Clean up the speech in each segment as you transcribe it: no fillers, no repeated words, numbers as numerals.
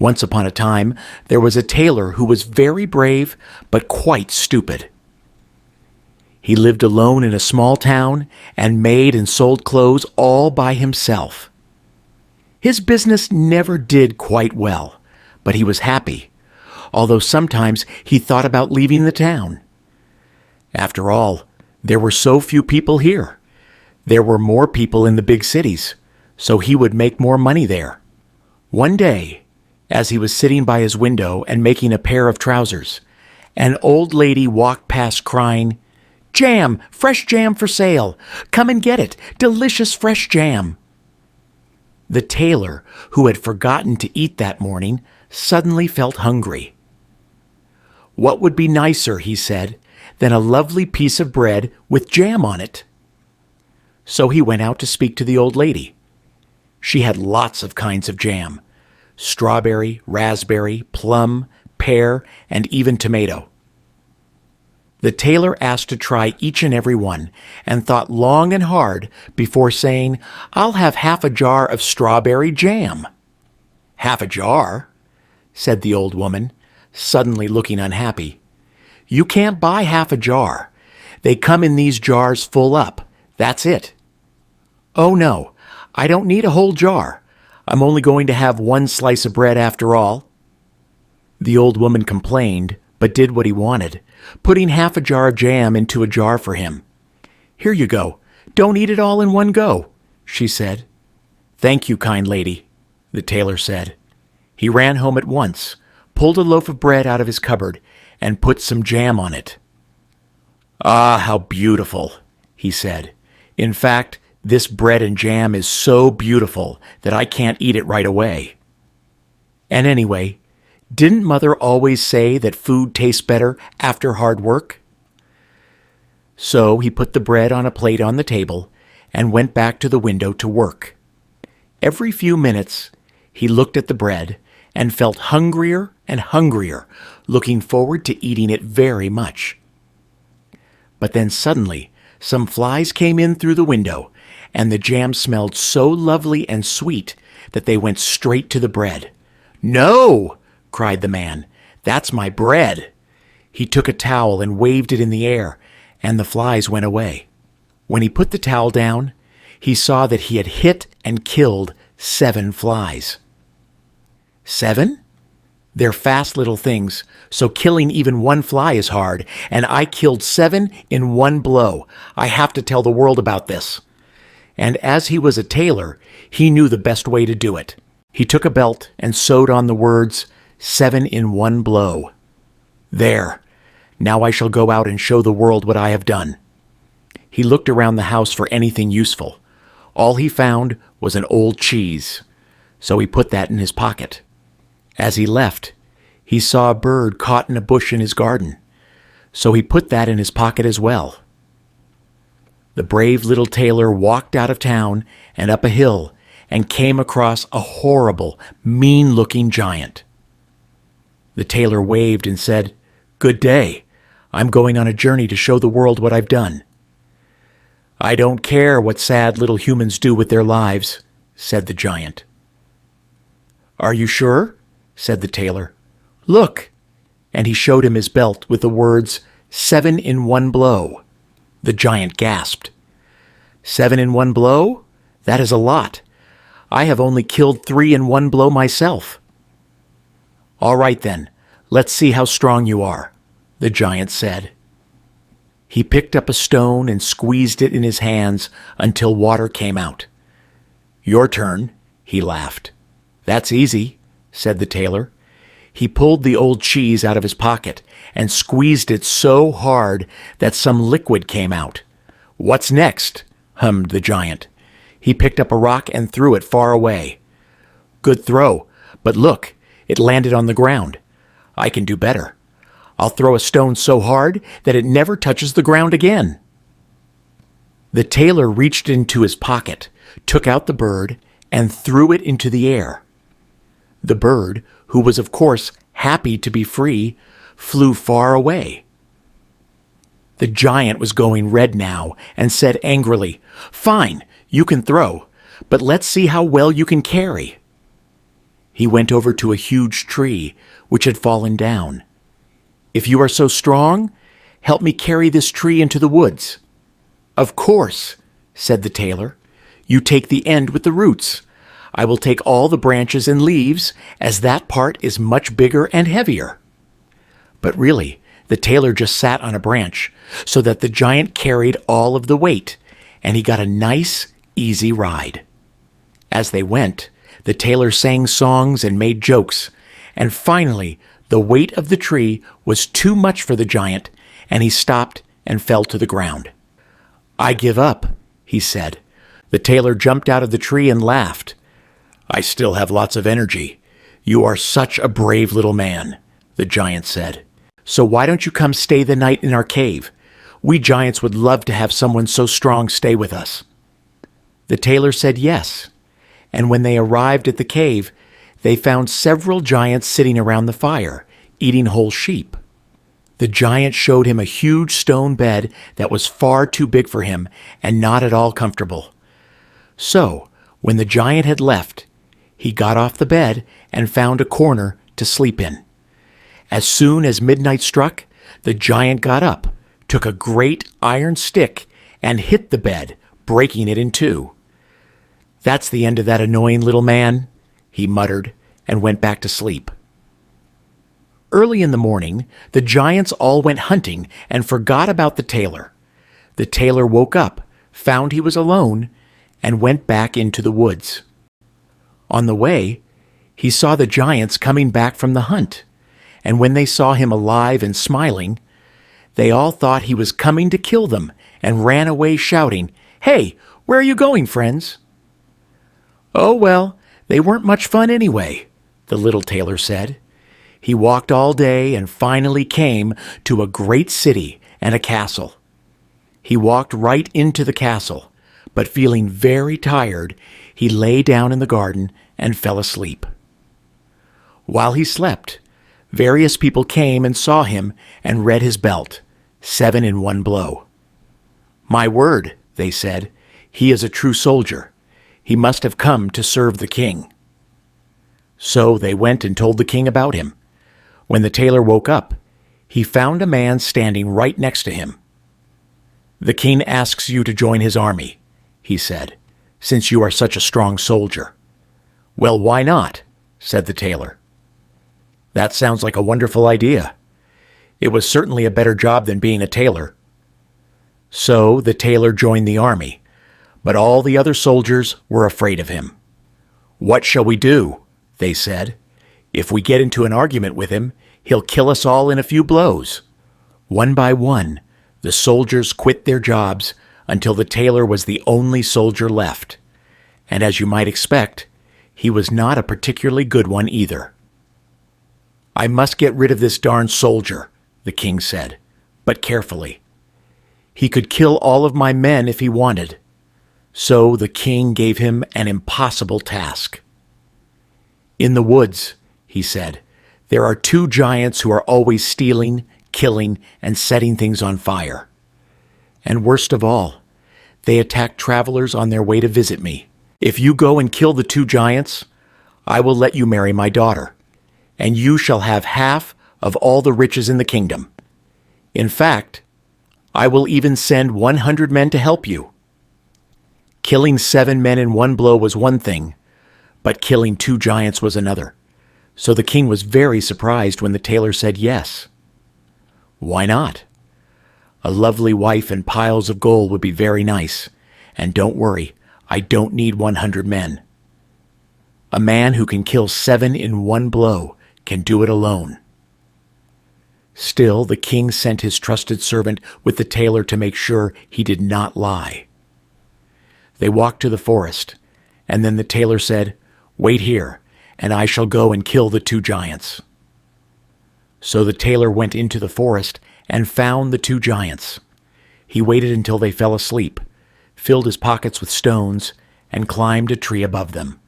Once upon a time, there was a tailor who was very brave but quite stupid. He lived alone in a small town and made and sold clothes all by himself. His business never did quite well, but he was happy, although sometimes he thought about leaving the town. After all, there were so few people here. There were more people in the big cities, so he would make more money there. One day, as he was sitting by his window and making a pair of trousers, an old lady walked past crying, "Jam! Fresh jam for sale! Come and get it! Delicious fresh jam!" The tailor, who had forgotten to eat that morning, suddenly felt hungry. What would be nicer, he said, than a lovely piece of bread with jam on it? So he went out to speak to the old lady. She had lots of kinds of jam: strawberry, raspberry, plum, pear, and even tomato. The tailor asked to try each and every one, and thought long and hard before saying, "I'll have half a jar of strawberry jam." "Half a jar?" said the old woman, suddenly looking unhappy. "You can't buy half a jar. They come in these jars full up. That's it." "Oh no, I don't need a whole jar. I'm only going to have one slice of bread after all." The old woman complained, but did what he wanted, putting half a jar of jam into a jar for him. "Here you go. Don't eat it all in one go," she said. "Thank you, kind lady," the tailor said. He ran home at once, pulled a loaf of bread out of his cupboard, and put some jam on it. "Ah, how beautiful," he said. "In fact, this bread and jam is so beautiful that I can't eat it right away." And anyway, didn't Mother always say that food tastes better after hard work? So he put the bread on a plate on the table and went back to the window to work. Every few minutes, he looked at the bread and felt hungrier and hungrier, looking forward to eating it very much. But then suddenly, some flies came in through the window, and the jam smelled so lovely and sweet that they went straight to the bread. "No!" cried the man. "That's my bread." He took a towel and waved it in the air, and the flies went away. When he put the towel down, he saw that he had hit and killed 7 flies. 7? They're fast little things, so killing even one fly is hard, and I killed 7 in one blow. I have to tell the world about this. And as he was a tailor, he knew the best way to do it. He took a belt and sewed on the words, 7 in one blow. There. Now I shall go out and show the world what I have done. He looked around the house for anything useful. All he found was an old cheese, so he put that in his pocket. As he left, he saw a bird caught in a bush in his garden, so he put that in his pocket as well. The brave little tailor walked out of town and up a hill and came across a horrible, mean-looking giant. The tailor waved and said, "Good day. I'm going on a journey to show the world what I've done." "I don't care what sad little humans do with their lives," said the giant. "Are you sure?" said the tailor. "Look." And he showed him his belt with the words, 7 in one blow. The giant gasped. 7 in one blow? That is a lot. I have only killed 3 in one blow myself." "All right then, let's see how strong you are," the giant said. He picked up a stone and squeezed it in his hands until water came out. "Your turn," he laughed. "That's easy," said the tailor. He pulled the old cheese out of his pocket and squeezed it so hard that some liquid came out. "What's next?" hummed the giant. He picked up a rock and threw it far away. "Good throw, but look, it landed on the ground. I can do better. I'll throw a stone so hard that it never touches the ground again." The tailor reached into his pocket, took out the bird, and threw it into the air. The bird, who was of course happy to be free, flew far away. The giant was going red now and said angrily, "Fine, you can throw, but let's see how well you can carry." He went over to a huge tree which had fallen down. "If you are so strong, help me carry this tree into the woods." "Of course," said the tailor. "You take the end with the roots. I will take all the branches and leaves, as that part is much bigger and heavier." But really, the tailor just sat on a branch, so that the giant carried all of the weight, and he got a nice, easy ride. As they went, the tailor sang songs and made jokes, and finally, the weight of the tree was too much for the giant, and he stopped and fell to the ground. "I give up," he said. The tailor jumped out of the tree and laughed. "I still have lots of energy. You are such a brave little man," the giant said. "So why don't you come stay the night in our cave? We giants would love to have someone so strong stay with us." The tailor said yes, and when they arrived at the cave, they found several giants sitting around the fire, eating whole sheep. The giant showed him a huge stone bed that was far too big for him and not at all comfortable. So, when the giant had left, he got off the bed and found a corner to sleep in. As soon as midnight struck, the giant got up, took a great iron stick, and hit the bed, breaking it in two. "That's the end of that annoying little man," he muttered, and went back to sleep. Early in the morning, the giants all went hunting and forgot about the tailor. The tailor woke up, found he was alone, and went back into the woods. On the way, he saw the giants coming back from the hunt, and when they saw him alive and smiling, they all thought he was coming to kill them and ran away shouting, "Hey, where are you going, friends?" "Oh, well, they weren't much fun anyway," the little tailor said. He walked all day and finally came to a great city and a castle. He walked right into the castle, but feeling very tired, he lay down in the garden and fell asleep. While he slept, various people came and saw him and read his belt, 7 in one blow. "My word," they said, "he is a true soldier. He must have come to serve the king." So they went and told the king about him. When the tailor woke up, he found a man standing right next to him. "The king asks you to join his army," he said, "since you are such a strong soldier." "Well, why not?" said the tailor. "That sounds like a wonderful idea. It was certainly a better job than being a tailor." So the tailor joined the army, but all the other soldiers were afraid of him. "What shall we do?" they said. "If we get into an argument with him, he'll kill us all in a few blows." One by one, the soldiers quit their jobs until the tailor was the only soldier left. And as you might expect, he was not a particularly good one either. "I must get rid of this darn soldier," the king said, but carefully. "He could kill all of my men if he wanted." So the king gave him an impossible task. "In the woods," he said, "there are 2 giants who are always stealing, killing, and setting things on fire. And worst of all, they attack travelers on their way to visit me. If you go and kill the 2 giants, I will let you marry my daughter, and you shall have half of all the riches in the kingdom. In fact, I will even send 100 men to help you." Killing 7 men in one blow was one thing, but killing 2 giants was another. So the king was very surprised when the tailor said yes. Why not? A lovely wife and piles of gold would be very nice, and don't worry, I don't need 100 men. A man who can kill 7 in one blow can do it alone. Still, the king sent his trusted servant with the tailor to make sure he did not lie. They walked to the forest, and then the tailor said, "Wait here, and I shall go and kill the 2 giants." So the tailor went into the forest and found the 2 giants. He waited until they fell asleep, filled his pockets with stones, and climbed a tree above them.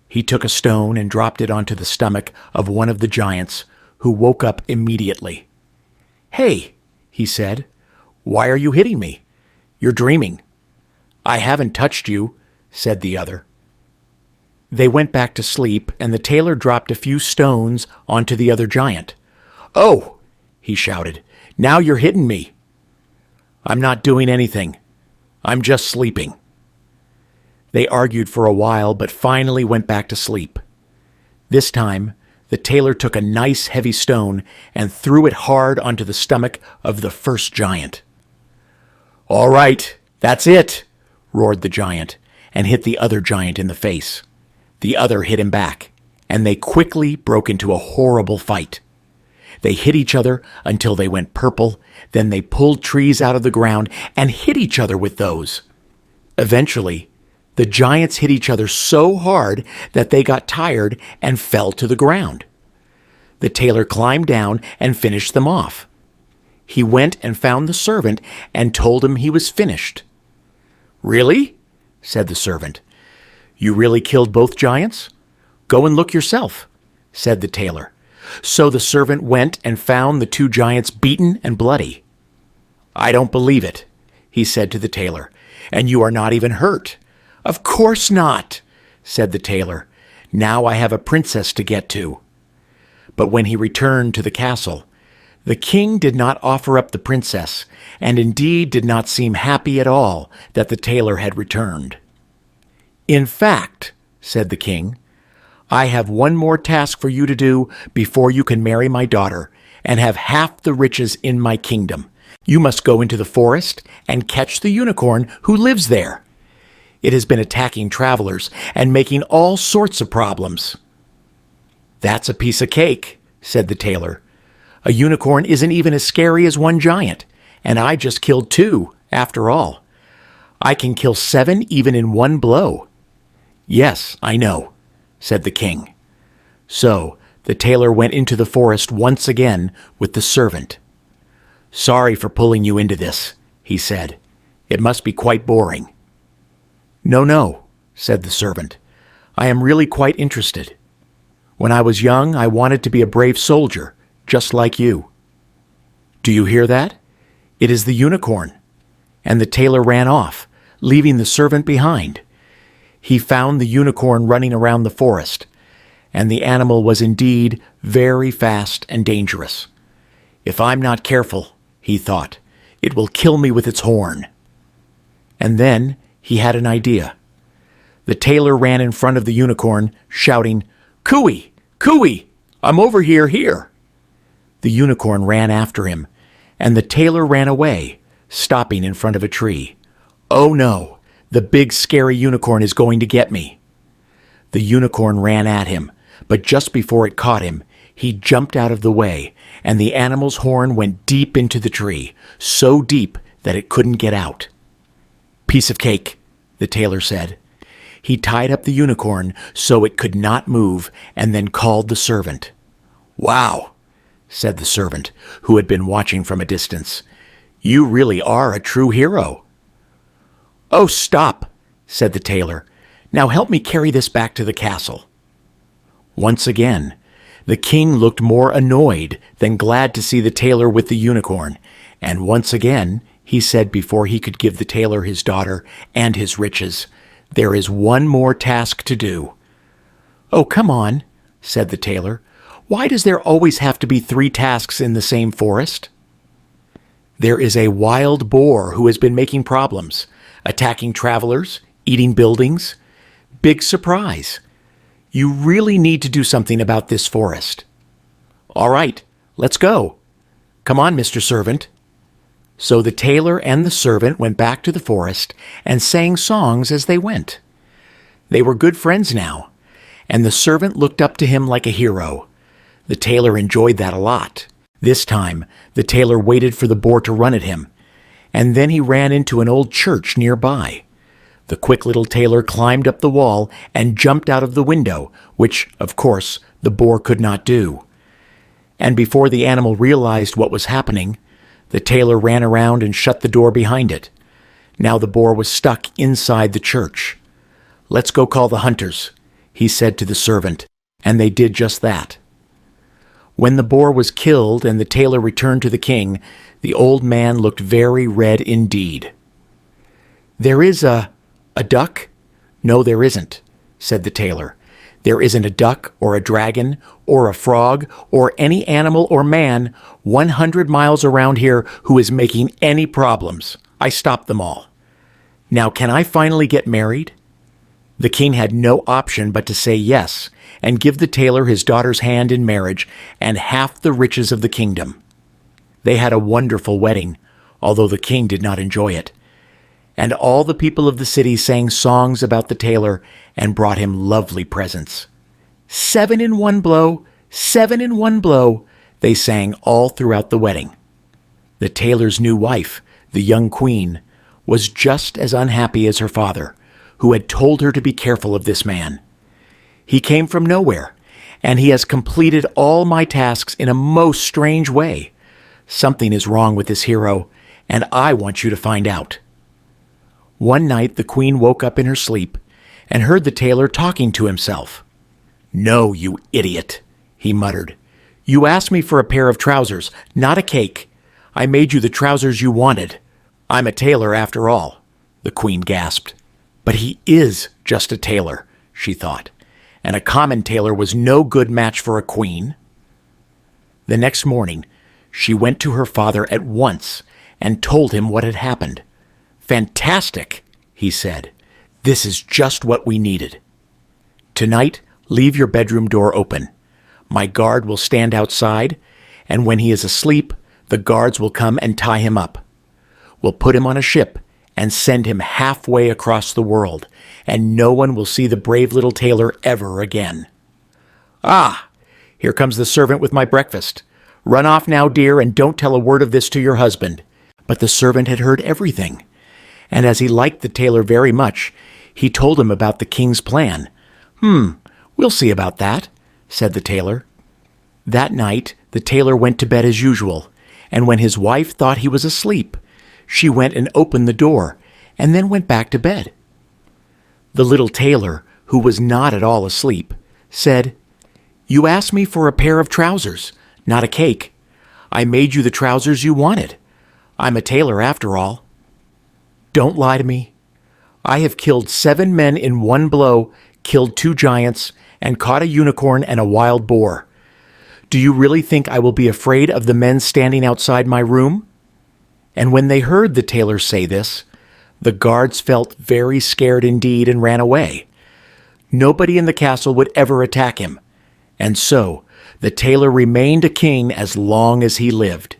He took a stone and dropped it onto the stomach of one of the giants, who woke up immediately. "Hey," he said, "why are you hitting me? You're dreaming." "I haven't touched you," said the other. They went back to sleep, and the tailor dropped a few stones onto the other giant. "Oh!" he shouted. "Now you're hitting me." "I'm not doing anything. I'm just sleeping." They argued for a while, but finally went back to sleep. This time, the tailor took a nice heavy stone and threw it hard onto the stomach of the first giant. "All right, that's it," roared the giant, and hit the other giant in the face. The other hit him back, and they quickly broke into a horrible fight. They hit each other until they went purple, then they pulled trees out of the ground and hit each other with those. Eventually, the giants hit each other so hard that they got tired and fell to the ground. The tailor climbed down and finished them off. He went and found the servant and told him he was finished. "Really?" said the servant. "You really killed both giants? Go and look yourself," said the tailor. So the servant went and found the two giants beaten and bloody. "I don't believe it," he said to the tailor, "and you are not even hurt." "Of course not," said the tailor. "Now I have a princess to get to." But when he returned to the castle, the king did not offer up the princess, and indeed did not seem happy at all that the tailor had returned. "In fact," said the king, "I have one more task for you to do before you can marry my daughter and have half the riches in my kingdom. You must go into the forest and catch the unicorn who lives there. It has been attacking travelers and making all sorts of problems." "That's a piece of cake," said the tailor. "A unicorn isn't even as scary as one giant, and I just killed two, after all. I can kill 7 even in one blow." "Yes, I know," said the king. So the tailor went into the forest once again with the servant. "Sorry for pulling you into this," he said. "It must be quite boring." No, said the servant. "I am really quite interested. When I was young, I wanted to be a brave soldier, just like you." "Do you hear that? It is the unicorn." And the tailor ran off, leaving the servant behind. He found the unicorn running around the forest, and the animal was indeed very fast and dangerous. "If I'm not careful," he thought, "it will kill me with its horn." And then he had an idea. The tailor ran in front of the unicorn, shouting, "Cooey! Cooey! I'm over here!" The unicorn ran after him, and the tailor ran away, stopping in front of a tree. "Oh no! The big scary unicorn is going to get me." The unicorn ran at him, but just before it caught him, he jumped out of the way, and the animal's horn went deep into the tree, so deep that it couldn't get out. "Piece of cake," the tailor said. He tied up the unicorn so it could not move, and then called the servant. "Wow," said the servant, who had been watching from a distance. "You really are a true hero." "Oh, stop," said the tailor. "Now help me carry this back to the castle." Once again, the king looked more annoyed than glad to see the tailor with the unicorn, and once again he said before he could give the tailor his daughter and his riches, "There is one more task to do." "Oh, come on," said the tailor. "Why does there always have to be 3 tasks in the same forest?" "There is a wild boar who has been making problems, attacking travelers, eating buildings. Big surprise. You really need to do something about this forest." "All right, let's go. Come on, Mr. Servant." So the tailor and the servant went back to the forest and sang songs as they went. They were good friends now, and the servant looked up to him like a hero. The tailor enjoyed that a lot. This time, the tailor waited for the boar to run at him, and then he ran into an old church nearby. The quick little tailor climbed up the wall and jumped out of the window, which, of course, the boar could not do. And before the animal realized what was happening, the tailor ran around and shut the door behind it. Now the boar was stuck inside the church. "Let's go call the hunters," he said to the servant, and they did just that. When the boar was killed and the tailor returned to the king, the old man looked very red indeed. "There is a duck?" "No, there isn't," said the tailor, There isn't a duck or a dragon or a frog or any animal or man 100 miles around here who is making any problems. I stopped them all. Now can I finally get married?" The king had no option but to say yes and give the tailor his daughter's hand in marriage and half the riches of the kingdom. They had a wonderful wedding, although the king did not enjoy it. And all the people of the city sang songs about the tailor and brought him lovely presents. 7 in one blow, 7 in one blow, they sang all throughout the wedding. The tailor's new wife, the young queen, was just as unhappy as her father, who had told her to be careful of this man. "He came from nowhere, and he has completed all my tasks in a most strange way. Something is wrong with this hero, and I want you to find out." One night the queen woke up in her sleep and heard the tailor talking to himself. "No, you idiot," he muttered. "You asked me for a pair of trousers, not a cake. I made you the trousers you wanted. I'm a tailor after all," the queen gasped. "But he is just a tailor," she thought, "and a common tailor was no good match for a queen." The next morning, she went to her father at once and told him what had happened. "Fantastic," he said. "This is just what we needed. Tonight, leave your bedroom door open. My guard will stand outside, and when he is asleep, the guards will come and tie him up. We'll put him on a ship and send him halfway across the world, and no one will see the brave little tailor ever again. Ah, here comes the servant with my breakfast. Run off now, dear, and don't tell a word of this to your husband." But the servant had heard everything, and as he liked the tailor very much, he told him about the king's plan. We'll see about that," said the tailor. That night, the tailor went to bed as usual, and when his wife thought he was asleep, she went and opened the door, and then went back to bed. The little tailor, who was not at all asleep, said, "You asked me for a pair of trousers, not a cake. I made you the trousers you wanted. I'm a tailor after all. Don't lie to me. I have killed 7 men in one blow, killed 2 giants, and caught a unicorn and a wild boar. Do you really think I will be afraid of the men standing outside my room?" And when they heard the tailor say this, the guards felt very scared indeed and ran away. Nobody in the castle would ever attack him, and so the tailor remained a king as long as he lived.